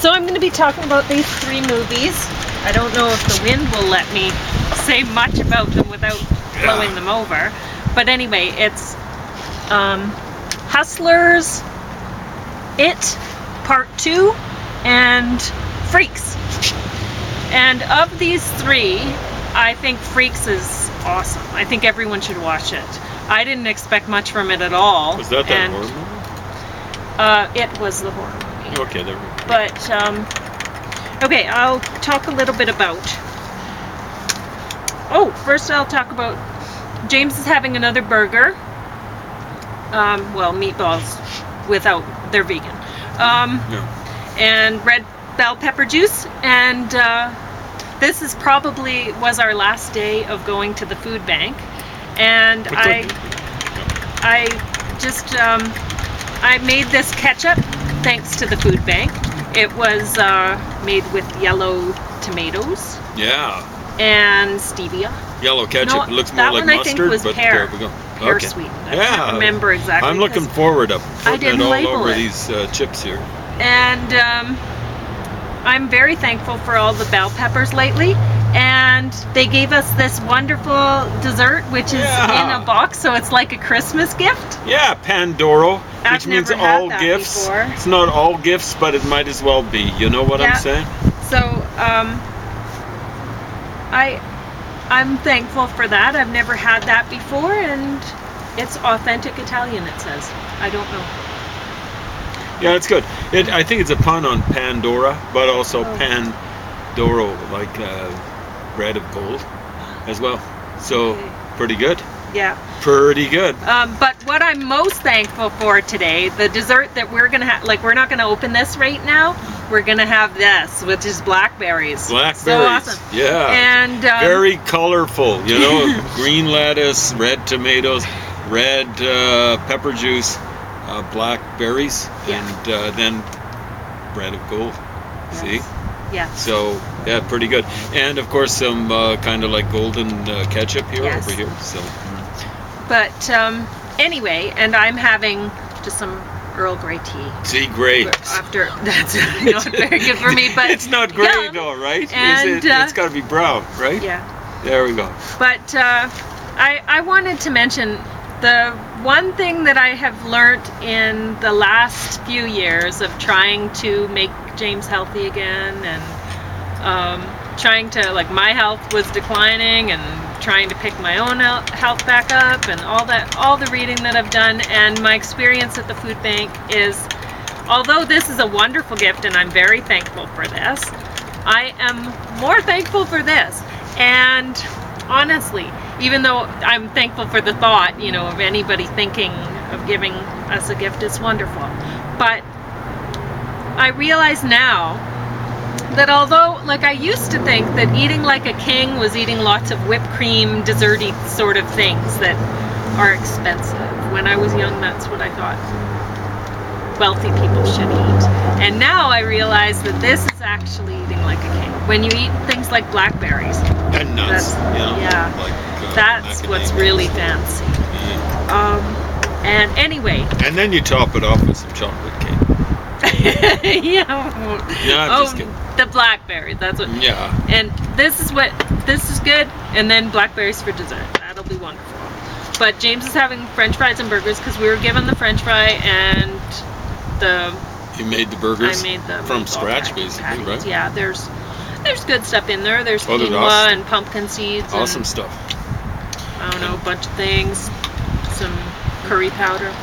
So I'm going to be talking about these 3 movies. I don't know if the wind will let me say much about them without blowing them over. But anyway, it's Hustlers, It, Part 2, and Freaks. And of these 3, I think Freaks is awesome. I think everyone should watch it. I didn't expect much from it at all. Was that horror movie? It was the horror movie. Okay, there we go. But, okay, I'll talk a little bit about... Oh, first I'll talk about... James is having another burger. Well, meatballs without... They're vegan. And red bell pepper juice. And this is probably was our last day of going to the food bank. And I made this ketchup thanks to the food bank. It was made with yellow tomatoes. Yeah. And stevia. Yellow ketchup. No, it looks that more like one I mustard, think was but pear. there we go. Pear Okay. sweetened. I can't remember exactly. I'm looking forward to putting didn't it all label over it. these chips here. And I'm very thankful for all the bell peppers lately. And they gave us this wonderful dessert, which is in a box, so it's like a Christmas gift. Yeah, Pandoro, I've which means never had all that gifts. before. It's not all gifts, but it might as well be. You know what I'm saying? So, I'm thankful for that. I've never had that before, and it's authentic Italian, it says. I don't know. Yeah, it's good. I think it's a pun on Pandora, but also Pandoro, like bread of gold as well. So, pretty good. Yeah. Pretty good. But what I'm most thankful for today, the dessert that we're going to have, like we're not going to open this right now, we're going to have this, which is blackberries. Blackberries. So awesome. Yeah. And very colorful, you know, green lettuce, red tomatoes, red pepper juice, blackberries, and then bread of gold. Yes. See? Yeah. So, yeah, pretty good. And of course some kind of like golden ketchup here over here. So. But anyway, and I'm having just some Earl Grey tea. See, great. After that's not very good for me, but it's not great though, right? And, it's got to be brown, right? Yeah. There we go. But I wanted to mention the one thing that I have learned in the last few years of trying to make James healthy again, and trying to, like, my health was declining, and trying to pick my own health back up, and all the reading that I've done, and my experience at the food bank is, although this is a wonderful gift and I'm very thankful for this, I am more thankful for this. And honestly, even though I'm thankful for the thought, you know, of anybody thinking of giving us a gift, it's wonderful. But I realize now that although, like, I used to think that eating like a king was eating lots of whipped cream, desserty sort of things that are expensive. When I was young, that's what I thought wealthy people should eat. And now I realize that this is actually eating like a king. When you eat things like blackberries. And nuts. That's what's really fancy. Yeah. And anyway. And then you top it off with some chocolate cake. Yeah. No, I'm just kidding. The blackberries, that's what. Yeah. And this is good, and then blackberries for dessert. That'll be wonderful. But James is having French fries and burgers because we were given the French fry and the. You made the burgers. I made them from scratch, basically, right? Yeah, there's good stuff in there. There's quinoa awesome. and pumpkin seeds. Awesome and, stuff. I don't know, a bunch of things. Some curry powder.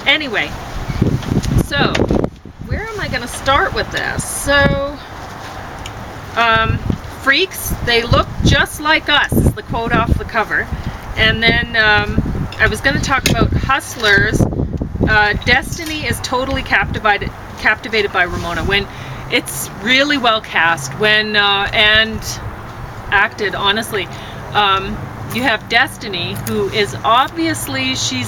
Anyway, so where am I going to start with this? So, Freaks, they look just like us, is the quote off the cover. And then I was going to talk about Hustlers. Destiny is totally captivated by Ramona. When it's really well cast, when and acted, honestly. You have Destiny, who is obviously, she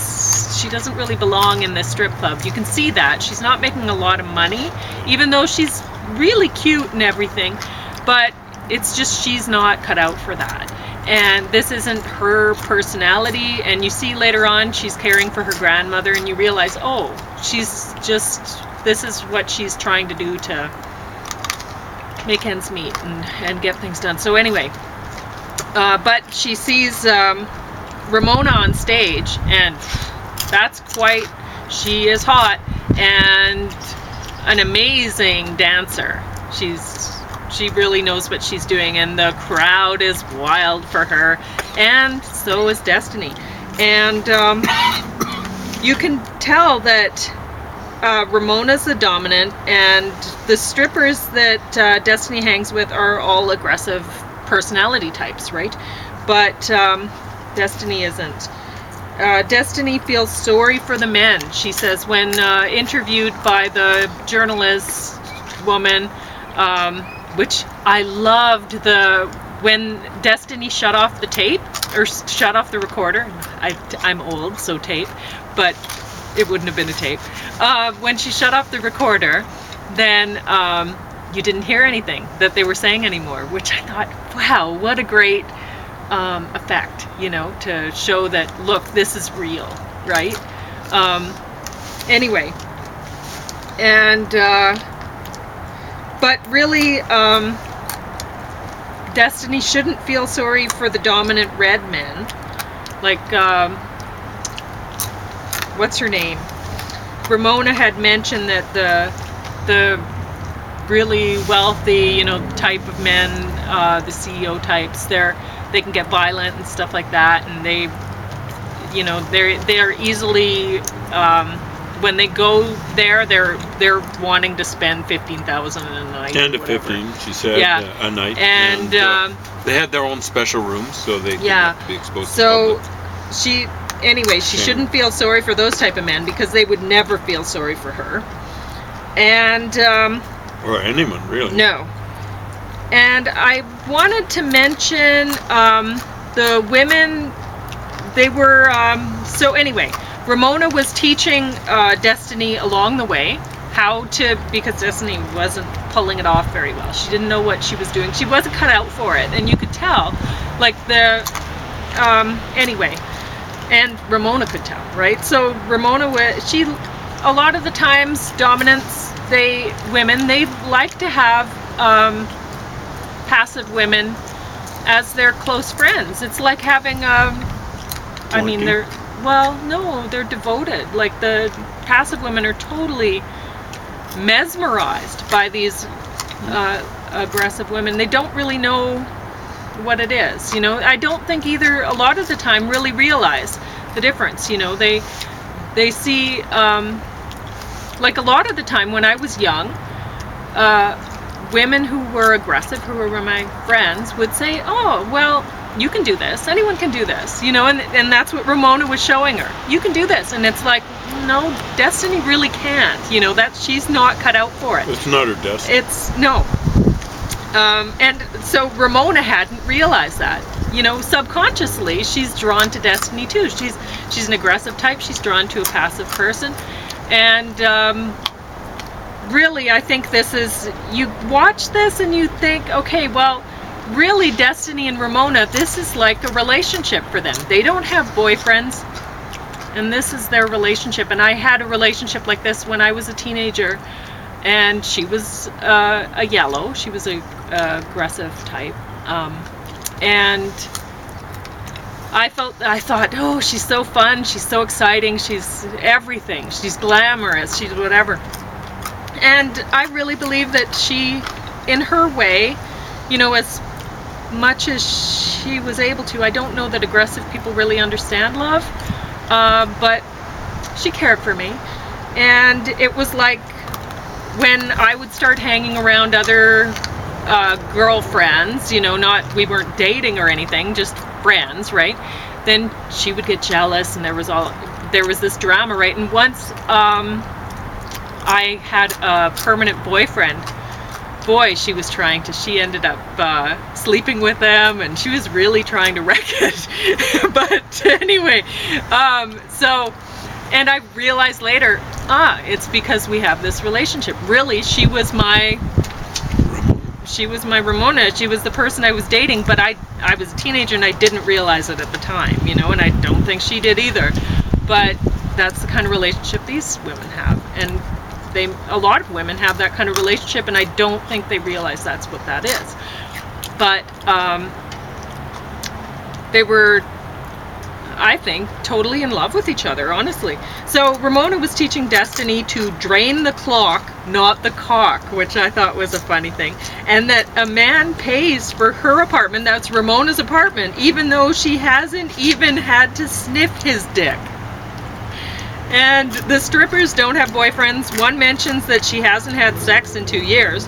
doesn't really belong in this strip club. You can see that. She's not making a lot of money, even though she's really cute and everything, but it's just she's not cut out for that. And this isn't her personality, and you see later on she's caring for her grandmother, and you realize, oh, she's just, this is what she's trying to do to make ends meet and get things done. So anyway, but she sees Ramona on stage, and that's quite, she is hot and an amazing dancer. She really knows what she's doing, and the crowd is wild for her, and so is Destiny. And you can tell that Ramona's the dominant, and the strippers that Destiny hangs with are all aggressive personality types, right? But Destiny isn't. Destiny feels sorry for the men. She says when interviewed by the journalist woman, which I loved, when Destiny shut off the tape, or shut off the recorder. I'm old, so tape, but it wouldn't have been a tape. When she shut off the recorder, then you didn't hear anything that they were saying anymore, which I thought, wow, what a great effect, you know, to show that, look, this is real, right? Anyway, and but really, Destiny shouldn't feel sorry for the dominant red men, like what's her name? Ramona had mentioned that the really wealthy, you know, type of men, the CEO types, they can get violent and stuff like that, and they, you know, they're easily, when they go there, they're wanting to spend $15,000 a night. 10 to 15, she said, a night. And they had their own special rooms, so they didn't have to be exposed to the public. Anyway, she shouldn't feel sorry for those type of men, because they would never feel sorry for her. And or anyone, really. No. And I wanted to mention the women. They were so anyway, Ramona was teaching Destiny along the way how to, because Destiny wasn't pulling it off very well. She didn't know what she was doing. She wasn't cut out for it, and you could tell, like anyway. And Ramona could tell, right? So Ramona a lot of the times, dominants, women like to have passive women as their close friends. It's like having I mean, they're devoted. Like, the passive women are totally mesmerized by these aggressive women. They don't really know what it is, you know. I don't think either, a lot of the time, really realize the difference, you know. They see, like, a lot of the time when I was young, women who were aggressive, who were my friends, would say, oh, well, you can do this, anyone can do this, you know. And that's what Ramona was showing her. You can do this. And it's like, no, Destiny really can't, you know, that she's not cut out for it. It's not her destiny. It's no. And so Ramona hadn't realized that, you know. Subconsciously, she's drawn to Destiny too. She's an aggressive type. She's drawn to a passive person. And really, I think this is, you watch this and you think, okay, well, really, Destiny and Ramona, this is like a relationship for them. They don't have boyfriends, and this is their relationship. And I had a relationship like this when I was a teenager, and she was a yellow. She was a aggressive type, and I thought, oh, she's so fun, she's so exciting, she's everything, she's glamorous, she's whatever. And I really believe that she, in her way, you know, as much as she was able to, I don't know that aggressive people really understand love, but she cared for me. And it was like, when I would start hanging around other girlfriends, you know, we weren't dating or anything, just friends, right? Then she would get jealous, and there was this drama, right? And once I had a permanent boyfriend, boy, she ended up sleeping with them, and she was really trying to wreck it. But anyway, and I realized later, it's because we have this relationship. Really, she was my Ramona. She was the person I was dating, but I was a teenager and I didn't realize it at the time, you know, and I don't think she did either. But that's the kind of relationship these women have. And a lot of women have that kind of relationship, and I don't think they realize that's what that is. But they were, I think, totally in love with each other, honestly. So Ramona was teaching Destiny to drain the clock, not the cock, which I thought was a funny thing. And that a man pays for her apartment, that's Ramona's apartment, even though she hasn't even had to sniff his dick. And the strippers don't have boyfriends. One mentions that she hasn't had sex in 2 years.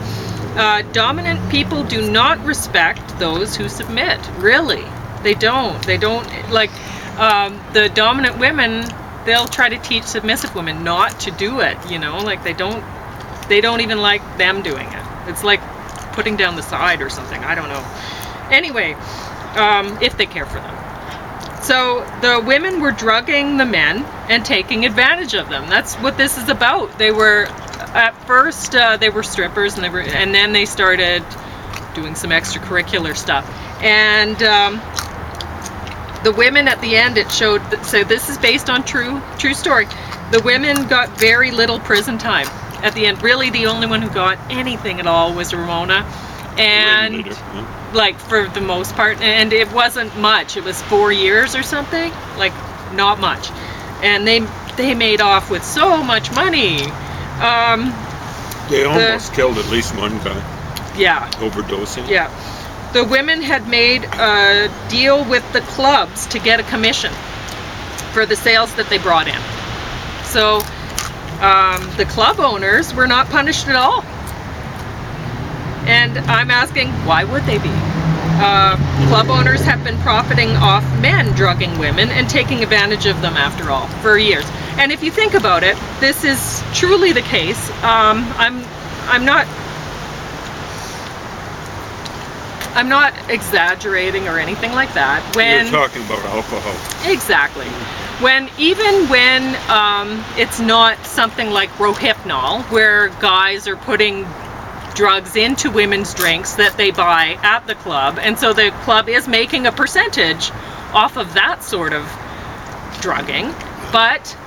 Dominant people do not respect those who submit. Really. They don't. They don't, like, the dominant women, they'll try to teach submissive women not to do it, you know, like they don't even like them doing it. It's like putting down the side or something, I don't know. Anyway, if they care for them. So the women were drugging the men and taking advantage of them. That's what this is about. They were, at first, they were strippers, and then they started doing some extracurricular stuff. And the women at the end, it showed, so this is based on true story. The women got very little prison time at the end. Really, the only one who got anything at all was Ramona. And like, for the most part, and it wasn't much. It was 4 years or something, like not much. And they made off with so much money. They almost killed at least one guy. Yeah. Overdosing. Yeah. The women had made a deal with the clubs to get a commission for the sales that they brought in. So the club owners were not punished at all. And I'm asking, why would they be? Club owners have been profiting off men drugging women and taking advantage of them, after all, for years. And if you think about it, this is truly the case. I'm not exaggerating or anything like that. When you're talking about alcohol. Exactly. Even when it's not something like Rohypnol, where guys are putting drugs into women's drinks that they buy at the club, and so the club is making a percentage off of that sort of drugging, but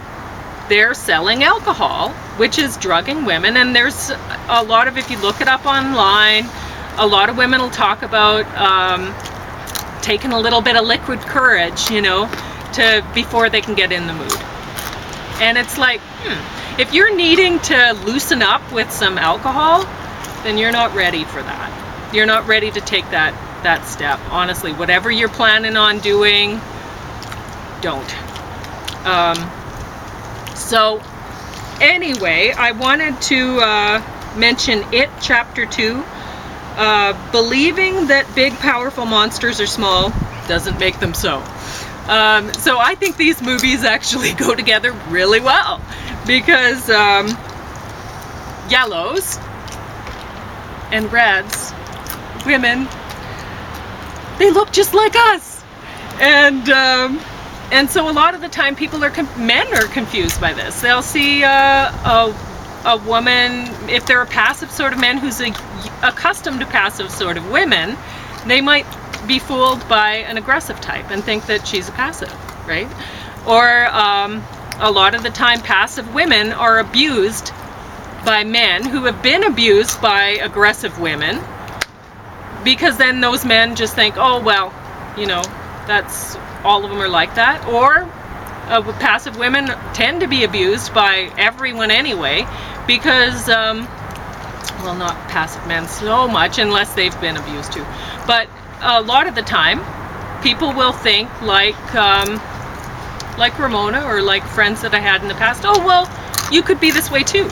they're selling alcohol, which is drugging women. And there's a lot of, if you look it up online, a lot of women will talk about taking a little bit of liquid courage, you know, before they can get in the mood. And it's like, if you're needing to loosen up with some alcohol, then you're not ready for that. You're not ready to take that step. Honestly, whatever you're planning on doing, don't. So anyway, I wanted to mention It Chapter 2. Believing that big powerful monsters are small doesn't make them so. So I think these movies actually go together really well, because yellows and reds, women, they look just like us. And so a lot of the time men are confused by this. They'll see a woman, if they're a passive sort of man who's accustomed to passive sort of women, they might be fooled by an aggressive type and think that she's a passive, right? Or a lot of the time passive women are abused by men who have been abused by aggressive women, because then those men just think, oh well, you know, that's all of them are like that. Or passive women tend to be abused by everyone anyway, because well, not passive men so much, unless they've been abused too, but a lot of the time people will think like Ramona, or like friends that I had in the past, oh well, you could be this way too.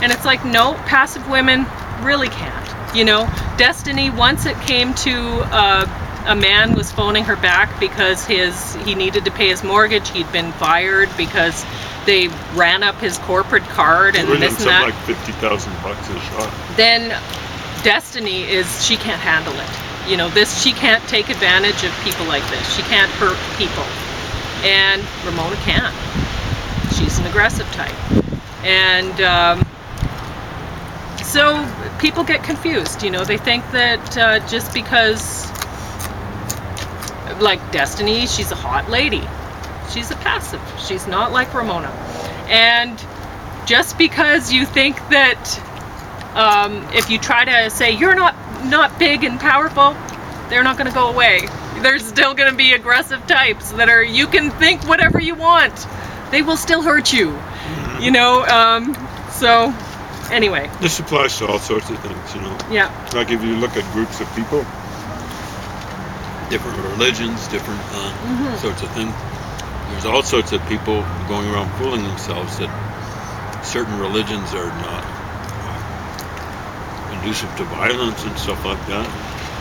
And it's like, no, passive women really can't. You know, Destiny, once it came to a man was phoning her back because he needed to pay his mortgage. He'd been fired because they ran up his corporate card and this and that. Like $50,000 a shot. Then Destiny she can't handle it. You know, she can't take advantage of people like this. She can't hurt people. And Ramona can. She's an aggressive type. And so people get confused, you know, they think that just because, like Destiny, she's a hot lady. She's a passive. She's not like Ramona. And just because you think that if you try to say you're not big and powerful, they're not going to go away. There's still going to be aggressive types that are, you can think whatever you want, they will still hurt you. You know, so anyway. This applies to all sorts of things, you know. Yeah. Like if you look at groups of people, different religions, different sorts of things, there's all sorts of people going around fooling themselves that certain religions are not conducive to violence and stuff like that.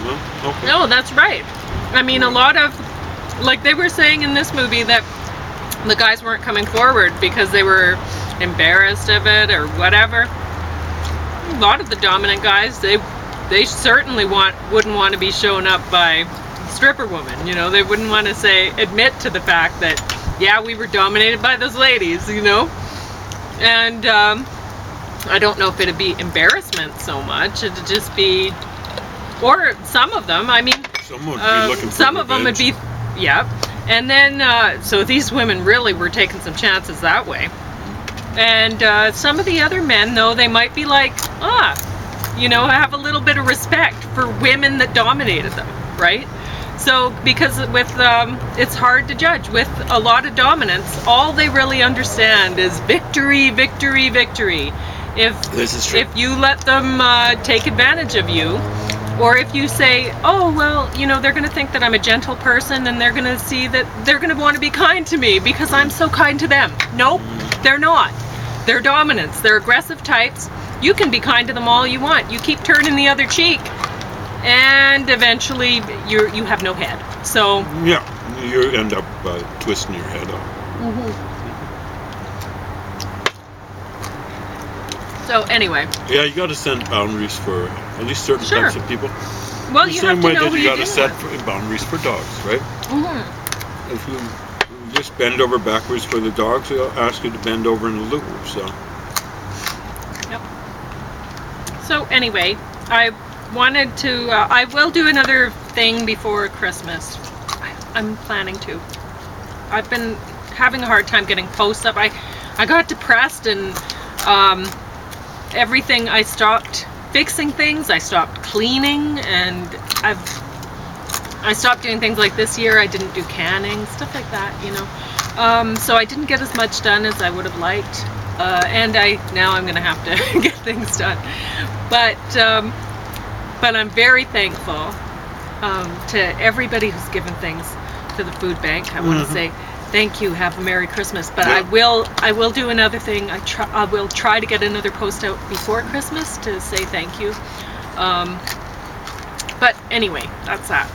Well, okay. No, that's right. I mean, a lot of, like they were saying in this movie, that the guys weren't coming forward because they were embarrassed of it or whatever. A lot of the dominant guys, they certainly wouldn't want to be shown up by stripper women. You know, they wouldn't want to admit to the fact that, yeah, we were dominated by those ladies, you know. And I don't know if it'd be embarrassment so much. It'd just be, or some of them, I mean, Someone would be looking for some of them would be, yeah. And then, so these women really were taking some chances that way. And some of the other men, though, they might be like, you know, have a little bit of respect for women that dominated them, right? So, because with, it's hard to judge. With a lot of dominance, all they really understand is victory, victory, victory. This is true. If you let them take advantage of you, or if you say, oh, well, you know, they're going to think that I'm a gentle person and they're going to see that they're going to want to be kind to me because I'm so kind to them. Nope, they're not. They're dominants. They're aggressive types. You can be kind to them all you want. You keep turning the other cheek and eventually you have no head. So yeah, you end up twisting your head off. So anyway. Yeah, you got to set boundaries for at least certain types of people. Well, the you same have to way know that who you you're got to dealing set with. boundaries for dogs, right? If you just bend over backwards for the dogs, they'll ask you to bend over in a loop. So. Yep. So anyway, I wanted to. I will do another thing before Christmas. I'm planning to. I've been having a hard time getting posts up. I got depressed and everything. I stopped fixing things. I stopped cleaning, and I stopped doing things like this year. I didn't do canning, stuff like that, you know. So I didn't get as much done as I would have liked, and now I'm gonna have to get things done. But I'm very thankful to everybody who's given things to the food bank. I want to say thank you. Have a Merry Christmas. But Yeah. I will do another thing. I will try to get another post out before Christmas to say thank you. But anyway, that's that.